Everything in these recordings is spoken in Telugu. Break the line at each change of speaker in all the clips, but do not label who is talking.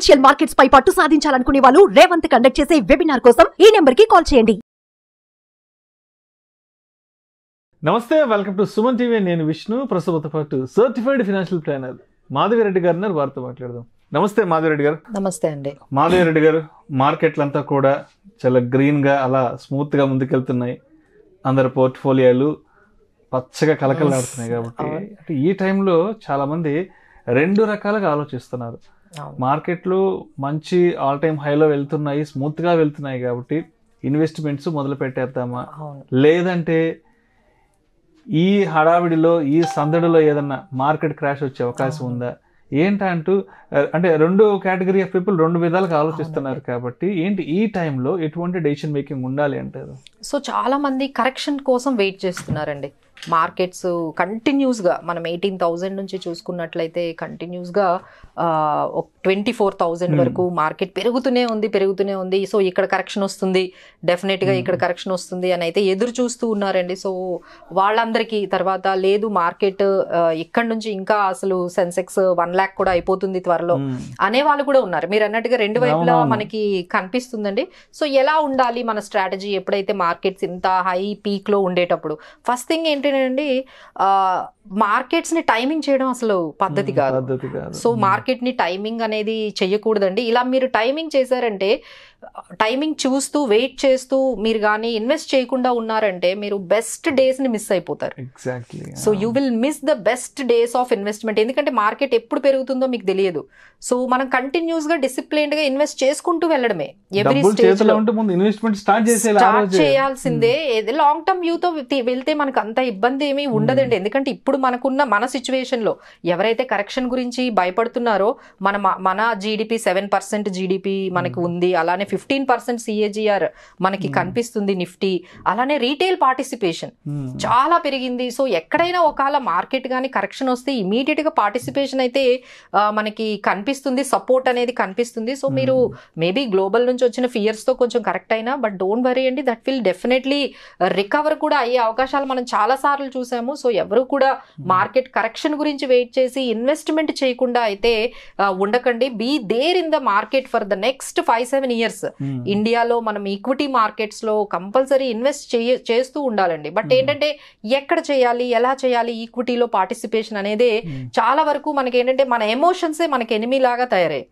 ఫైనాన్షియల్ మార్కెట్స్ పై పట్టు సాధించాలనుకునే వాళ్ళు రేవంత్ కండక్ట్ చేసే వెబినార్ కోసం ఈ నెంబర్ కి కాల్ చేయండి.
నమస్తే, వెల్కమ్ టు సుమన్ టీవీ. నేను విష్ణు. ప్రస్తుత పాటు సర్టిఫైడ్ ఫైనాన్షియల్ ప్లానర్ మాధవిరెడ్డి గారు ఉన్నారు. వారితో మాట్లాడదాం. నమస్తే మాధవిరెడ్డి గారు.
నమస్తే అండి.
మాధవిరెడ్డి గారు, మార్కెట్లంతా కూడా చాలా గ్రీన్గా అలా స్మూత్గా ముందుకెళ్తున్నాయి. అందరి పోర్ట్ఫోలియోలు పచ్చగా కలకలాడుతున్నాయి. కాబట్టి అంటే ఈ టైంలో చాలామంది రెండు రకాలుగా ఆలోచిస్తున్నారు. మార్కెట్లు మంచి ఆల్ టైమ్ హైలో వెళ్తున్నాయి, స్మూత్గా వెళ్తున్నాయి కాబట్టి ఇన్వెస్ట్మెంట్స్ మొదలు పెట్టేద్దామా, లేదంటే ఈ హడావిడిలో ఈ సందడిలో ఏదన్నా మార్కెట్ క్రాష్ వచ్చే అవకాశం ఉందా ఏంటంటూ అంటే రెండు కేటగిరీ ఆఫ్ పీపుల్ రెండు విధాలుగా ఆలోచిస్తున్నారు. కాబట్టి ఏంటి ఈ టైంలో ఎటువంటి డెసిషన్ మేకింగ్ ఉండాలి అంటారు?
సో చాలా మంది కరెక్షన్ కోసం వెయిట్ చేస్తున్నారండి. మార్కెట్స్ కంటిన్యూస్గా మనం 18,000 నుంచి చూసుకున్నట్లయితే కంటిన్యూస్గా 24,000 వరకు మార్కెట్ పెరుగుతూనే ఉంది. సో ఇక్కడ కరెక్షన్ వస్తుంది, డెఫినెట్గా ఇక్కడ కరెక్షన్ వస్తుంది అని అయితే ఎదురు చూస్తూ ఉన్నారండి. సో వాళ్ళందరికీ తర్వాత లేదు మార్కెట్ ఇక్కడ నుంచి ఇంకా అసలు సెన్సెక్స్ 1 lakh కూడా అయిపోతుంది త్వరలో అనే వాళ్ళు కూడా ఉన్నారు. మీరు అన్నట్టుగా రెండు వైపులా మనకి కనిపిస్తుందండి. సో ఎలా ఉండాలి మన స్ట్రాటజీ ఎప్పుడైతే మార్కెట్స్ ఇంత హై పీక్ లో ఉండేటప్పుడు? ఫస్ట్ థింగ్ ఏంటంటే మార్కెట్స్ ని టైమింగ్ చేయడం అసలు పద్ధతి కాదు. సో మార్కెట్ ని టైమింగ్ అనేది చెయ్యకూడదండి. ఇలా మీరు టైమింగ్ చేశారంటే, టైమింగ్ చూస్తూ వెయిట్ చేస్తూ మీరు కానీ ఇన్వెస్ట్ చేయకుండా ఉన్నారంటే మీరు బెస్ట్ డేస్ ని మిస్ అయిపోతారు. So you will miss the best days of investment. ఎందుకంటే మార్కెట్ ఎప్పుడు పెరుగుతుందో మీకు తెలియదు. సో మనం కంటిన్యూస్ గా డిసిప్లైన్డ్ గా ఇన్వెస్ట్ చేసుకుంటూ వెళ్ళడమే. ఎవ్రీ స్టేజ్ లో స్టార్ట్ చేయాల్సిందే. లాంగ్ టర్మ్ వ్యూ తో వెళ్తే మనకు అంత ఇబ్బంది ఏమీ ఉండదండి. ఎందుకంటే ఇప్పుడు మనకున్న మన సిచ్యువేషన్ లో ఎవరైతే కరెక్షన్ గురించి భయపడుతున్నారో మన జీడిపి 7% జీడిపి మనకు ఉంది, అలానే 15% CAGR మనకి కనిపిస్తుంది నిఫ్టీ, అలానే రీటైల్ పార్టిసిపేషన్ చాలా పెరిగింది. సో ఎక్కడైనా ఒకవేళ మార్కెట్ కానీ కరెక్షన్ వస్తే ఇమీడియట్ గా పార్టిసిపేషన్ అయితే మనకి కనిపిస్తుంది, సపోర్ట్ అనేది కనిపిస్తుంది. సో మీరు మేబీ గ్లోబల్ నుంచి వచ్చిన ఫియర్స్ తో కొంచెం కరెక్ట్ అయినా, బట్ డోంట్ వరీ అండి, దట్ విల్ డెఫినెట్లీ రికవర్ కూడా అయ్యే అవకాశాలు మనం చాలా సార్లు చూసాము. సో ఎవరు కూడా మార్కెట్ కరెక్షన్ గురించి వెయిట్ చేసి ఇన్వెస్ట్మెంట్ చేయకుండా అయితే ఉండకండి. Be there in the market for the next 5-7 years. ఇండియాలో మనం ఈక్విటీ మార్కెట్స్ లో కంపల్సరీ ఇన్వెస్ట్ చేస్తూ ఉండాలండి. బట్ ఏంటంటే ఎక్కడ చేయాలి, ఎలా చేయాలి, ఈక్విటీలో పార్టిసిపేషన్ అనేది చాలా వరకు మనకి ఏంటంటే మన ఎమోషన్సే మనకి ఎనిమి లాగా తయారయ్యాయి.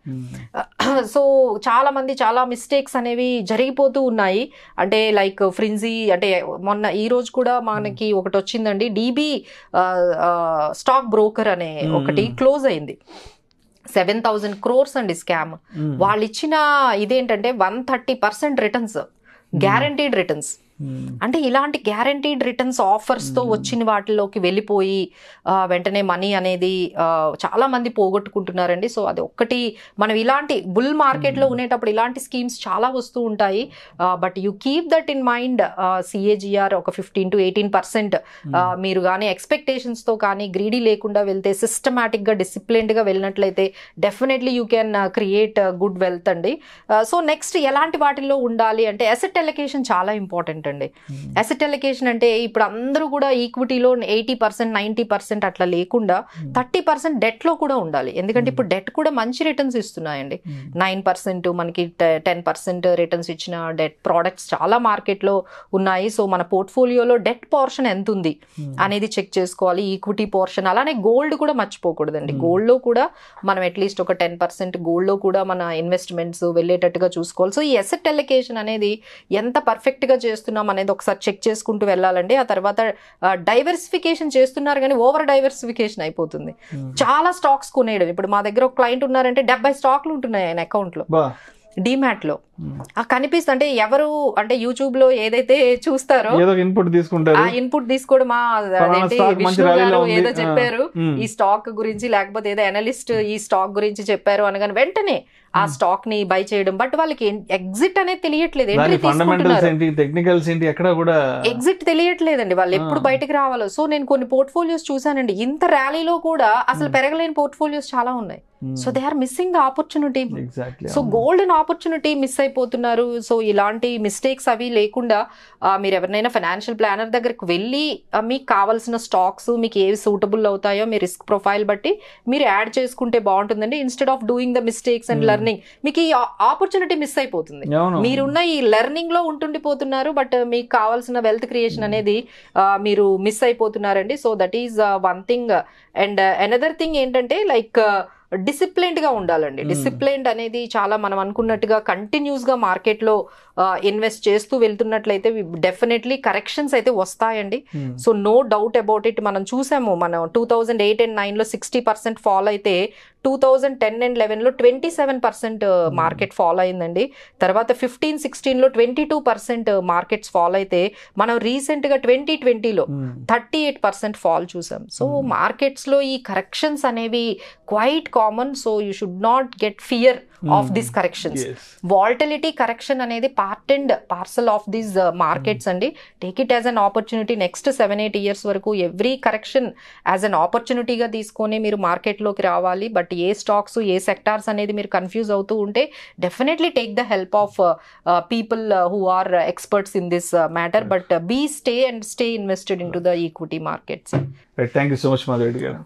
సో చాలా మంది చాలా మిస్టేక్స్ అనేవి జరిగిపోతూ ఉన్నాయి. అంటే లైక్ ఫ్రిన్జీ, అంటే మొన్న ఈ రోజు కూడా మనకి ఒకటి వచ్చిందండి, DB స్టాక్ బ్రోకర్ అనే ఒకటి క్లోజ్ అయింది. 7,000 crores అండి స్కామ్. వాళ్ళు ఇచ్చిన ఇదేంటంటే 130% రిటర్న్స్, గ్యారంటీడ్ రిటర్న్స్. అంటే ఇలాంటి గ్యారంటీడ్ రిటర్న్స్ ఆఫర్స్ తో వచ్చిన వాటిలోకి వెళ్ళిపోయి వెంటనే మనీ అనేది చాలా మంది పోగొట్టుకుంటున్నారండి. సో అది ఒక్కటి మనం ఇలాంటి బుల్ మార్కెట్ లో ఉండేటప్పుడు ఇలాంటి స్కీమ్స్ చాలా వస్తూ ఉంటాయి. But you keep that in mind. CAGR ఒక 15 to 18% మీరు కానీ ఎక్స్పెక్టేషన్స్ తో కానీ గ్రీడీ లేకుండా వెళ్తే, సిస్టమాటిక్ గా డిసిప్లిన్డ్ గా వెళ్ళినట్లయితే definitely you can create good wealth అండి. సో నెక్స్ట్ ఎలాంటి వాటిల్లో ఉండాలి అంటే అసెట్ అలొకేషన్ చాలా ఇంపార్టెంట్ అండి. అసెట్ అలొకేషన్ అంటే ఇప్పుడు అందరూ కూడా ఈక్విటీలో 80%, 90% అట్లా లేకుండా 30% డెట్ లో కూడా ఉండాలి. ఎందుకంటే ఇప్పుడు డెట్ కూడా మంచి రిటర్న్స్ ఇస్తున్నాయండి. 9% మనకి 10% రిటర్న్స్ ఇచ్చిన డెట్ ప్రోడక్ట్స్ చాలా మార్కెట్ లో ఉన్నాయి. సో మన పోర్ట్ఫోలియోలో డెట్ పోర్షన్ ఎంత ఉంది అనేది చెక్ చేసుకోవాలి. ఈక్విటీ పోర్షన్, అలానే గోల్డ్ కూడా మర్చిపోకూడదండి. గోల్డ్ లో కూడా మనం అట్లీస్ట్ ఒక 10% గోల్డ్ లో కూడా మన ఇన్వెస్ట్మెంట్స్ వెళ్ళేటట్టుగా చూసుకోవాలి. సో ఈ అసెట్ అలొకేషన్ అనేది ఎంత పర్ఫెక్ట్ గా చేస్తున్నాం అనేది ఒకసారి చెక్ చేసుకుంటూ వెళ్ళాలండి. ఆ తర్వాత డైవర్సిఫికేషన్ చేస్తున్నారు కానీ ఓవర్ డైవర్సిఫికేషన్ అయిపోతుంది. చాలా స్టాక్స్ కొనేయడం. ఇప్పుడు మా దగ్గర ఒక క్లయింట్ ఉన్నారంటే 70 స్టాక్లు ఉంటున్నాయి ఆయన అకౌంట్ లో, డిమాట్ లో. కనిపిస్తుంది అంటే ఎవరు అంటే యూట్యూబ్ లో ఏదైతే చూస్తారో
ఇన్పుట్ తీసుకుంటారు, ఆ
ఇన్పుట్ తీసుకోవడం. విష్ణు గారు ఏదో చెప్పారు ఈ స్టాక్ గురించి, లేకపోతే ఏదో అనలిస్ట్ ఈ స్టాక్ గురించి చెప్పారు అనగానే వెంటనే ఆ స్టాక్ ని బై చేయడం. బట్ వాళ్ళకి ఎగ్జిట్ అనేది తెలియట్లేదు, ఎగ్జిట్ తెలియట్లేదండి, వాళ్ళు ఎప్పుడు బయటకు రావాలో. సో నేను కొన్ని పోర్ట్ఫోలియోస్ చూసానండి, ఇంత ర్యాలీలో కూడా అసలు పెరగలేని పోర్ట్ఫోలియోస్ చాలా ఉన్నాయి. So they are missing the opportunity.
Exactly.
So golden opportunity miss అయిపోతున్నారు. సో ఇలాంటి మిస్టేక్స్ అవి లేకుండా మీరు ఎవరినైనా ఫైనాన్షియల్ ప్లానర్ దగ్గరికి వెళ్ళి మీకు కావాల్సిన స్టాక్స్ మీకు ఏవి సూటబుల్ అవుతాయో మీ రిస్క్ ప్రొఫైల్ బట్టి మీరు యాడ్ చేసుకుంటే బాగుంటుందండి. Instead of doing the mistakes and learning, మీకు ఈ ఆపర్చునిటీ మిస్ అయిపోతుంది. మీరున్న ఈ లెర్నింగ్ లో ఉంటుండిపోతున్నారు, బట్ మీకు కావాల్సిన వెల్త్ క్రియేషన్ అనేది మీరు మిస్ అయిపోతున్నారండి. So that is one thing. And another thing ఏంటంటే లైక్ డిసిప్లైన్డ్ గా ఉండాలండి. డిసిప్లైన్డ్ అనేది చాలా మనం అనుకున్నట్టుగా కంటిన్యూస్ గా మార్కెట్ లో ఇన్వెస్ట్ చేస్తూ వెళ్తున్నట్లయితే డెఫినెట్లీ కరెక్షన్స్ అయితే వస్తాయండి. So no doubt about it. మనం చూసాము, మనం 2008 and 9 లో 60% ఫాల్ అయితే 2010 and 11 లో 27% మార్కెట్ ఫాల్ అయిందండి. తర్వాత 15-16 లో 22% మార్కెట్స్ ఫాల్ అయితే మనం రీసెంట్ గా 2020లో 38% ఫాల్ చూసాం. సో మార్కెట్స్ లో ఈ కరెక్షన్స్ అనేవి quite common. So you should not get fear of this corrections. Volatility correction అనేది part and parcel of these markets అండి. Take it as an opportunity. Next 7-8 years వరకు ఎవ్రీ కరెక్షన్ యాజ్ అన్ ఆపర్చునిటీగా తీసుకొని మీరు మార్కెట్లోకి రావాలి. బట్ ఏ స్టాక్స్ ఏ సెక్టార్స్ అనేది మీరు కన్ఫ్యూజ్ అవుతూ ఉంటే definitely take the help of people who are experts in this matter. But stay invested in to the equity markets.
Thank you so much Madhavi గారు.